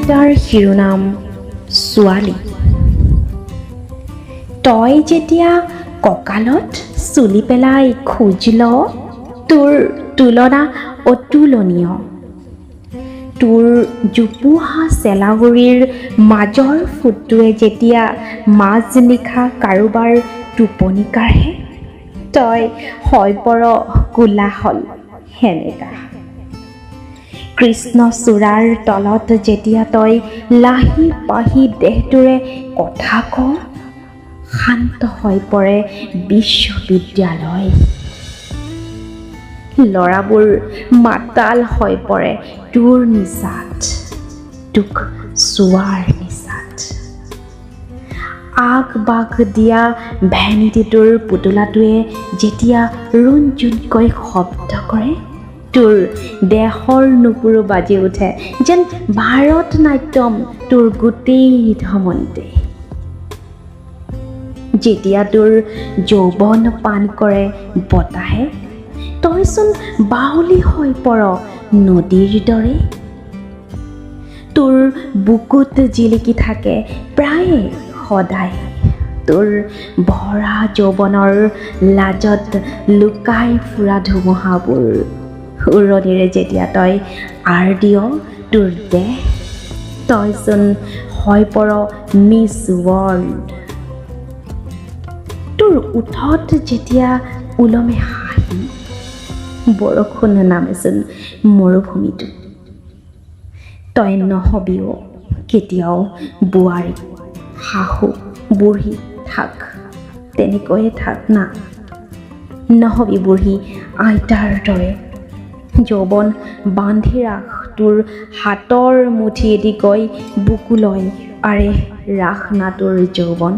তাৰ শিৰোনাম সুৱালি। তই যেতিয়া কঁকালত চুলি পেলাই খোজ ল, তোৰ তুলনা অতুলনীয়। তোৰ জোপোহা চেলাগুৰিৰ মাজৰ ফুটটোৱে যেতিয়া মাজনিশা কাৰোবাৰ টোপনি কাঢ়ে, তই হৈ পৰ কোলাহল সেনেকা। কৃষ্ণচূড়াৰ তলত যেতিয়া তই লাহি পাহি দেহটোৰে কথা ক, শান্ত হৈ পৰে বিশ্ববিদ্যালয়। ল'ৰাবোৰ মাতাল হৈ পৰে তোৰ নিচাত, তোক চোৱাৰ নিচাত। আগ বাগ দিয়া ভেনিটিটোৰ পুতলাটোৱে যেতিয়া ৰুণজুণকৈ শব্দ কৰে, তোৰ দেহৰ নুপুৰো বাজি উঠে যেন ভাৰত নাট্যম তোৰ গোটেই ধমনীতে। যেতিয়া তোৰ যৌৱন পান কৰে বতাহে, তইচোন বাউলী হৈ পৰ নদীৰ দৰে। তোৰ বুকুত জিলিকি থাকে প্ৰায়ে সদায় তোৰ ভৰা যৌৱনৰ লাজত লুকাই ফুৰা ধুমুহাবোৰ। উৰণিৰে যেতিয়া তই আৰ দিয় তোৰ দেহ, তইচোন হৈ পৰ মিছ ৱৰ্ল্ড। তোৰ ওঠত যেতিয়া ওলমে হাঁহি, বৰষুণ নামেচোন মৰুভূমিটো। তই নহবিও কেতিয়াও বোৱাৰী, শাহু, বুঢ়ী থাক, তেনেকৈয়ে থাক না। নহবি বুঢ়ী আইতাৰ দৰে। যৌৱন বান্ধি ৰাখ তোৰ হাতৰ মুঠিয়েদি গৈ বুকুলৈ, আৰে ৰাখ না তোৰ যৌৱন।